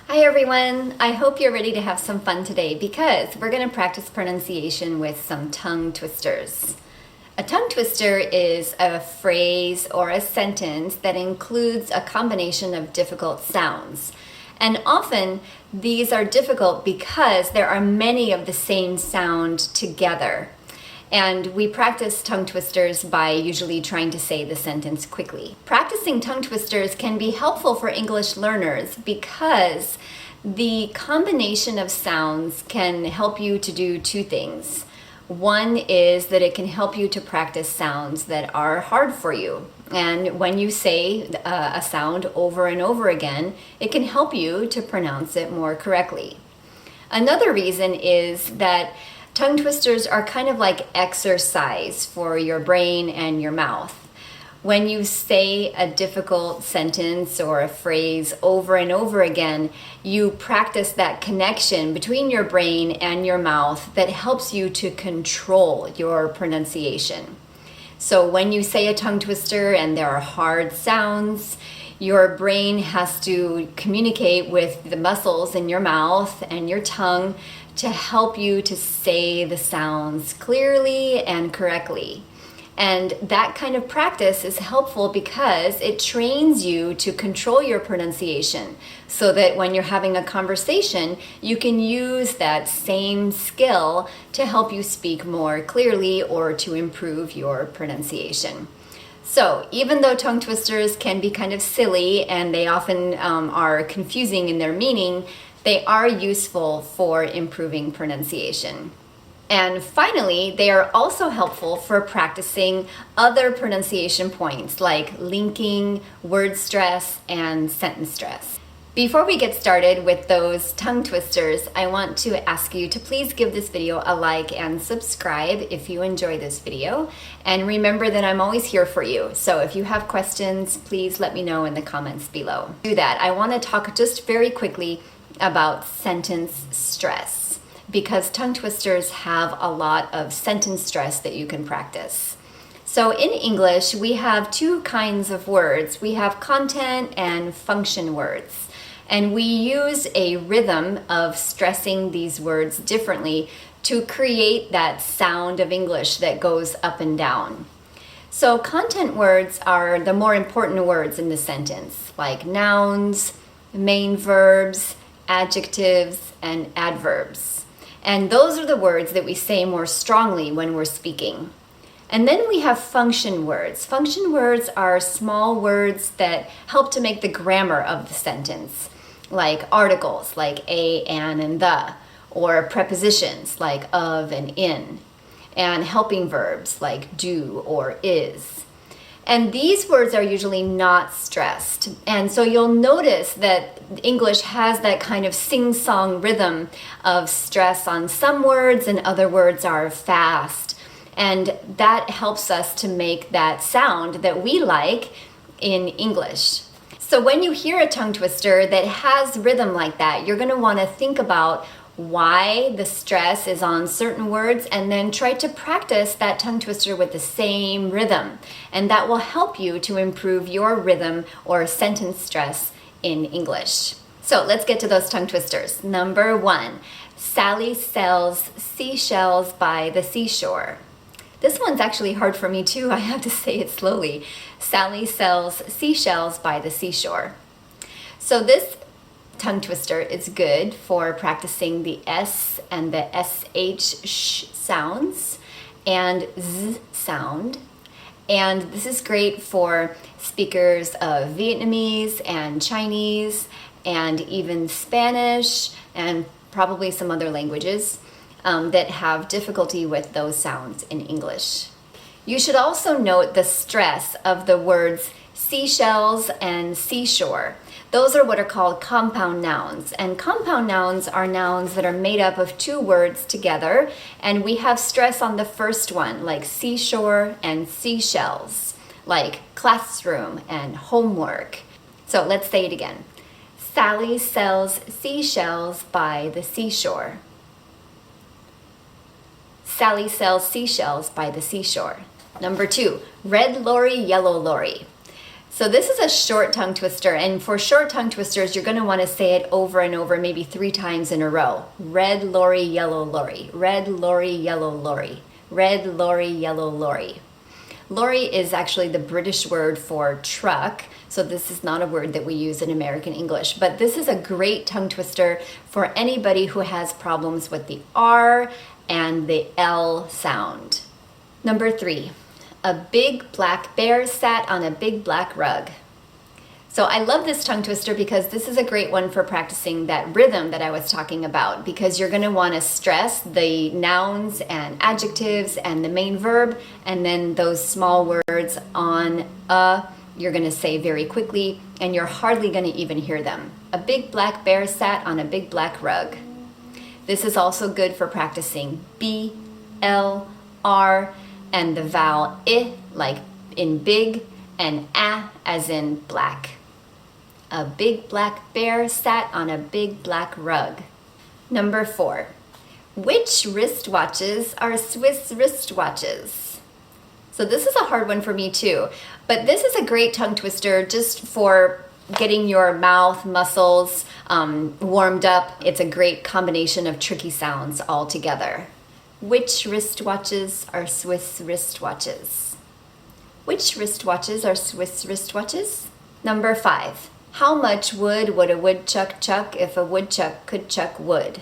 Hi everyone! I hope you're ready to have some fun today because we're going to practice pronunciation with some tongue twisters. A tongue twister is a phrase or a sentence that includes a combination of difficult sounds. And often these are difficult because there are many of the same sound together. And we practice tongue twisters by usually trying to say the sentence quickly. Practicing tongue twisters can be helpful for English learners because the combination of sounds can help you to do two things. One is that it can help you to practice sounds that are hard for you. And when you say a sound over and over again, it can help you to pronounce it more correctly. Another reason is that tongue twisters are kind of like exercise for your brain and your mouth. When you say a difficult sentence or a phrase over and over again, you practice that connection between your brain and your mouth that helps you to control your pronunciation. So when you say a tongue twister and there are hard sounds, your brain has to communicate with the muscles in your mouth and your tongue to help you to say the sounds clearly and correctly. And that kind of practice is helpful because it trains you to control your pronunciation so that when you're having a conversation, you can use that same skill to help you speak more clearly or to improve your pronunciation. So even though tongue twisters can be kind of silly and they often are confusing in their meaning, they are useful for improving pronunciation. And finally, they are also helpful for practicing other pronunciation points like linking, word stress, and sentence stress. Before we get started with those tongue twisters, I want to ask you to please give this video a like and subscribe if you enjoy this video. And remember that I'm always here for you. So if you have questions, please let me know in the comments below. To do that, I want to talk just very quickly about sentence stress, because tongue twisters have a lot of sentence stress that you can practice. So in English, we have two kinds of words. We have content and function words. And we use a rhythm of stressing these words differently to create that sound of English that goes up and down. So content words are the more important words in the sentence, like nouns, main verbs, adjectives, and adverbs. And those are the words that we say more strongly when we're speaking. And then we have function words. Function words are small words that help to make the grammar of the sentence, like articles like a, an, and the, or prepositions like of and in, and helping verbs like do or is. And these words are usually not stressed. And so you'll notice that English has that kind of sing-song rhythm of stress on some words and other words are fast. And that helps us to make that sound that we like in English. So when you hear a tongue twister that has rhythm like that, you're going to want to think about why the stress is on certain words and then try to practice that tongue twister with the same rhythm. And that will help you to improve your rhythm or sentence stress in English. So let's get to those tongue twisters. Number 1, Sally sells seashells by the seashore. This one's actually hard for me too. I have to say it slowly. Sally sells seashells by the seashore. So this tongue twister is good for practicing the S and the SH sounds and Z sound. And this is great for speakers of Vietnamese and Chinese and even Spanish and probably some other languages that have difficulty with those sounds in English. You should also note the stress of the words seashells and seashore. Those are what are called compound nouns, and compound nouns are nouns that are made up of two words together, and we have stress on the first one, like seashore and seashells, like classroom and homework. So let's say it again. Sally sells seashells by the seashore. Sally sells seashells by the seashore. Number 2, red lorry, yellow lorry. So this is a short tongue twister, and for short tongue twisters, you're going to want to say it over and over, maybe 3 times in a row. Red lorry, yellow lorry. Red lorry, yellow lorry. Red lorry, yellow lorry. Lorry is actually the British word for truck, so this is not a word that we use in American English, but this is a great tongue twister for anybody who has problems with the R and the L sound. Number 3. A big black bear sat on a big black rug. So I love this tongue twister because this is a great one for practicing that rhythm that I was talking about, because you're going to want to stress the nouns and adjectives and the main verb, and then those small words on you're going to say very quickly, and you're hardly going to even hear them. A big black bear sat on a big black rug. This is also good for practicing B, L, R, and the vowel I, like in big, and A as in black. A big black bear sat on a big black rug. Number 4. Which wristwatches are Swiss wristwatches? So this is a hard one for me too, but this is a great tongue twister just for getting your mouth muscles warmed up. It's a great combination of tricky sounds all together. Which wristwatches are Swiss wristwatches? Which wristwatches are Swiss wristwatches? Number 5. How much wood would a woodchuck chuck if a woodchuck could chuck wood?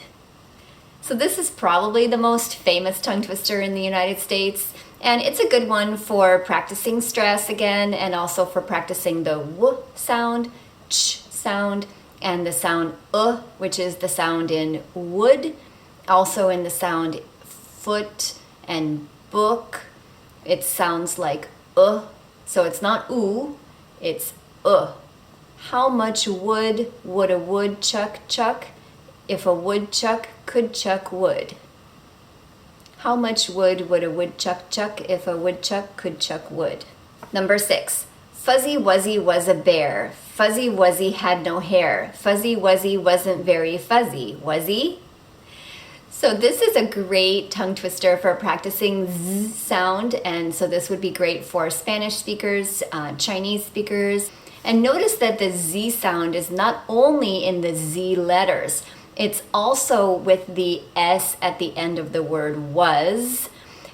So this is probably the most famous tongue twister in the United States, and it's a good one for practicing stress again, and also for practicing the w sound, ch sound, and the sound which is the sound in wood, also in the sound foot and book. It sounds like so it's not oo, it's How much wood would a woodchuck chuck if a woodchuck could chuck wood? How much wood would a woodchuck chuck if a woodchuck could chuck wood? Number 6. Fuzzy Wuzzy was a bear. Fuzzy Wuzzy had no hair. Fuzzy Wuzzy wasn't very fuzzy, was he? So this is a great tongue twister for practicing Z sound, and so this would be great for Spanish speakers, Chinese speakers. And notice that the Z sound is not only in the Z letters, it's also with the S at the end of the word was.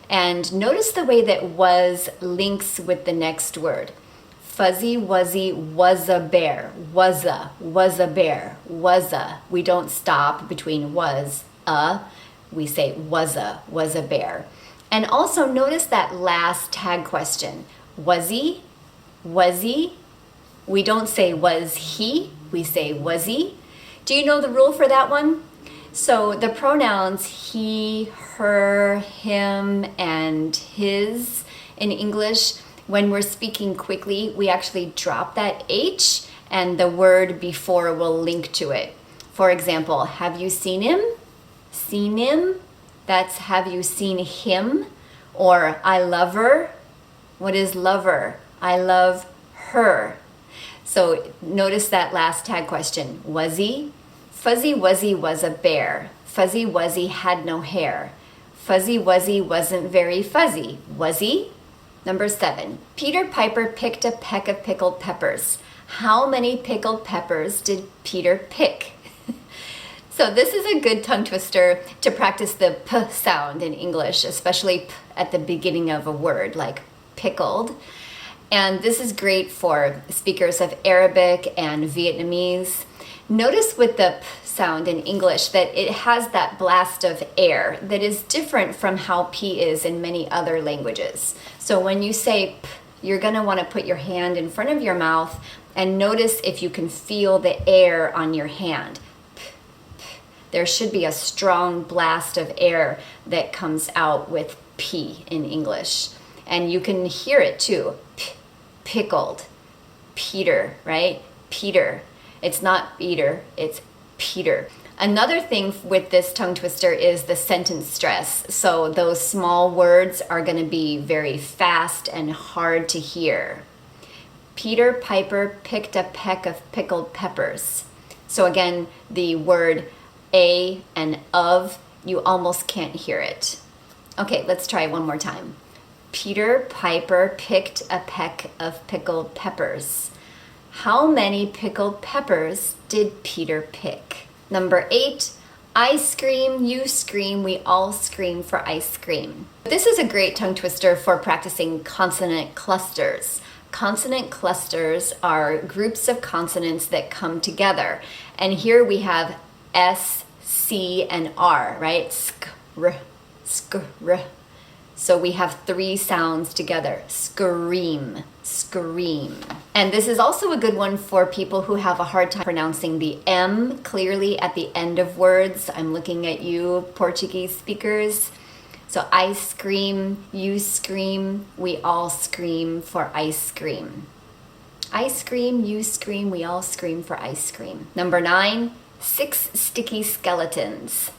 And notice the way that was links with the next word. Fuzzy Wuzzy was a bear. Was a bear. Was a. We don't stop between was, we say was a bear. And also notice that last tag question. Was he? We don't say was he, we say was he. Do you know the rule for that one? So the pronouns he, her, him, and his in English, when we're speaking quickly, we actually drop that H and the word before will link to it. For example, have you seen him? Seen him? That's have you seen him? Or I love her. What is lover? I love her. So notice that last tag question. Was he? Fuzzy Wuzzy was a bear. Fuzzy Wuzzy had no hair. Fuzzy Wuzzy wasn't very fuzzy, was he? Number 7. Peter Piper picked a peck of pickled peppers. How many pickled peppers did Peter pick? So this is a good tongue twister to practice the p sound in English, especially p at the beginning of a word like pickled. And this is great for speakers of Arabic and Vietnamese. Notice with the p sound in English that it has that blast of air that is different from how p is in many other languages. So when you say p, you're going to want to put your hand in front of your mouth and notice if you can feel the air on your hand. P, p. There should be a strong blast of air that comes out with p in English. And you can hear it too. P, pickled. Peter, right? Peter. It's not Peter, it's Peter. Another thing with this tongue twister is the sentence stress. So those small words are going to be very fast and hard to hear. Peter Piper picked a peck of pickled peppers. So again, the word a and of, you almost can't hear it. Okay, let's try one more time. Peter Piper picked a peck of pickled peppers. How many pickled peppers did Peter pick? Number 8, I scream, you scream, we all scream for ice cream. This is a great tongue twister for practicing consonant clusters. Consonant clusters are groups of consonants that come together. And here we have S, C, and R, right? Sk, r, sk, r. So we have 3 sounds together. Scream, scream. And this is also a good one for people who have a hard time pronouncing the M clearly at the end of words. I'm looking at you, Portuguese speakers. So I scream, you scream, we all scream for ice cream. I scream, you scream, we all scream for ice cream. Number 9, 6 sticky skeletons.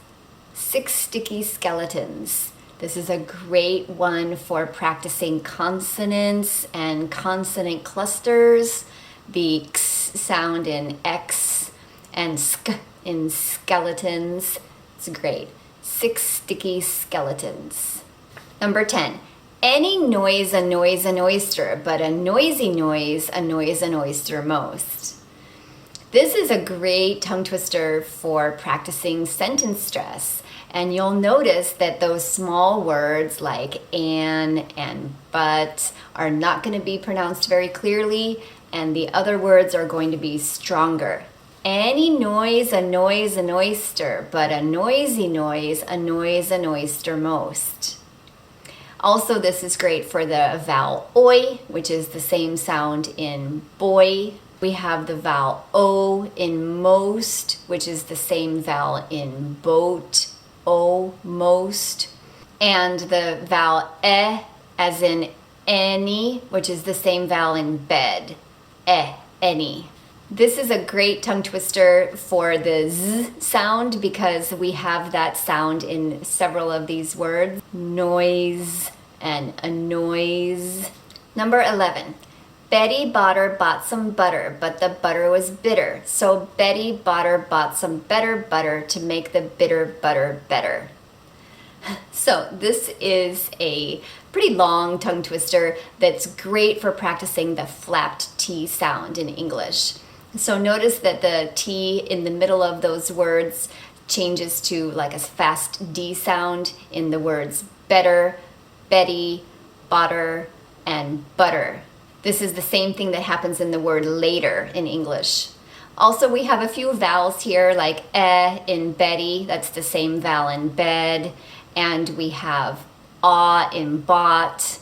6 sticky skeletons. This is a great one for practicing consonants and consonant clusters. The X sound in X and sk in skeletons. It's great. 6 sticky skeletons. Number 10. Any noise annoys an oyster, but a noisy noise annoys an oyster most. This is a great tongue twister for practicing sentence stress. And you'll notice that those small words like and but are not going to be pronounced very clearly, and the other words are going to be stronger. Any noise annoys an oyster, but a noisy noise annoys an oyster most. Also, this is great for the vowel oi, which is the same sound in boy. We have the vowel o in most, which is the same vowel in boat. O, most, and the vowel e as in any, which is the same vowel in bed, any. This is a great tongue twister for the z sound because we have that sound in several of these words, noise and a noise. Number 11. Betty Botter bought some butter, but the butter was bitter. So Betty Botter bought some better butter to make the bitter butter better. So this is a pretty long tongue twister that's great for practicing the flapped T sound in English. So notice that the T in the middle of those words changes to like a fast D sound in the words better, Betty, Botter, and butter. This is the same thing that happens in the word later in English. Also, we have a few vowels here like in Betty, that's the same vowel in bed, and we have in bought,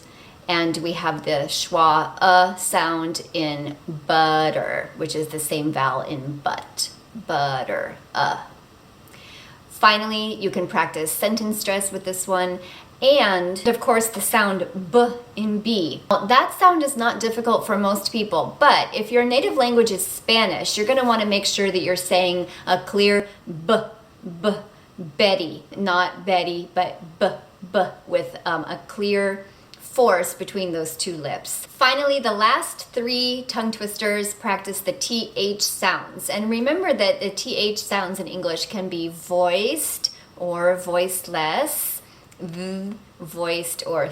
and we have the schwa sound in butter, which is the same vowel in butt, butter, Finally, you can practice sentence stress with this one. And of course the sound b in B. Well, that sound is not difficult for most people, but if your native language is Spanish, you're gonna wanna make sure that you're saying a clear b, Betty, not Betty, but b, with a clear force between those two lips. Finally, the last 3 tongue twisters practice the TH sounds. And remember that the TH sounds in English can be voiced or voiceless, voiced or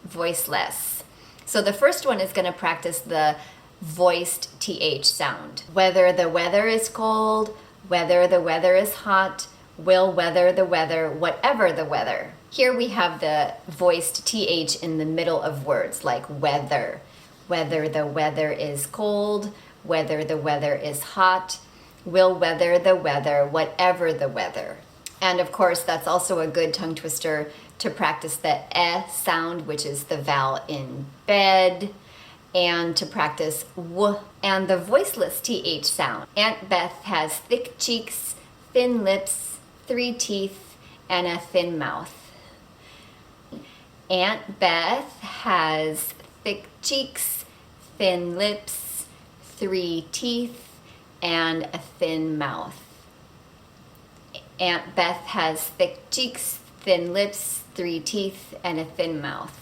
voiceless. So the first one is going to practice the voiced TH sound. Whether the weather is cold, whether the weather is hot, will weather the weather, whatever the weather. Here we have the voiced TH in the middle of words like weather. Whether the weather is cold, whether the weather is hot, will weather the weather, whatever the weather. And of course, that's also a good tongue twister to practice the e sound, which is the vowel in bed, and to practice w and the voiceless th sound. Aunt Beth has thick cheeks, thin lips, 3 teeth, and a thin mouth. Aunt Beth has thick cheeks, thin lips, 3 teeth, and a thin mouth. Aunt Beth has thick cheeks, thin lips, 3 teeth, and a thin mouth.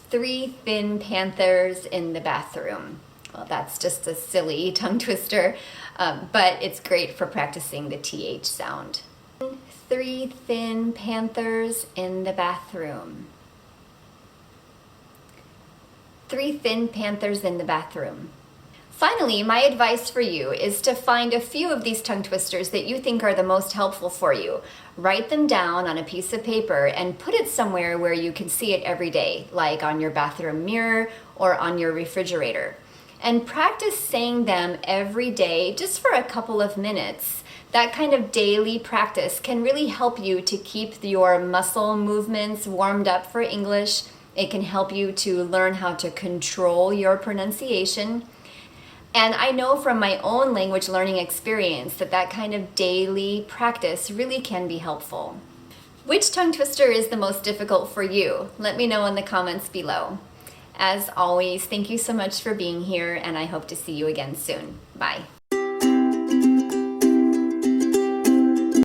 3 thin panthers in the bathroom. Well, that's just a silly tongue twister, but it's great for practicing the TH sound. Three thin panthers in the bathroom. Three thin panthers in the bathroom. Finally, my advice for you is to find a few of these tongue twisters that you think are the most helpful for you. Write them down on a piece of paper and put it somewhere where you can see it every day, like on your bathroom mirror or on your refrigerator. And practice saying them every day just for a couple of minutes. That kind of daily practice can really help you to keep your muscle movements warmed up for English. It can help you to learn how to control your pronunciation. And I know from my own language learning experience that that kind of daily practice really can be helpful. Which tongue twister is the most difficult for you? Let me know in the comments below. As always, thank you so much for being here, and I hope to see you again soon. Bye.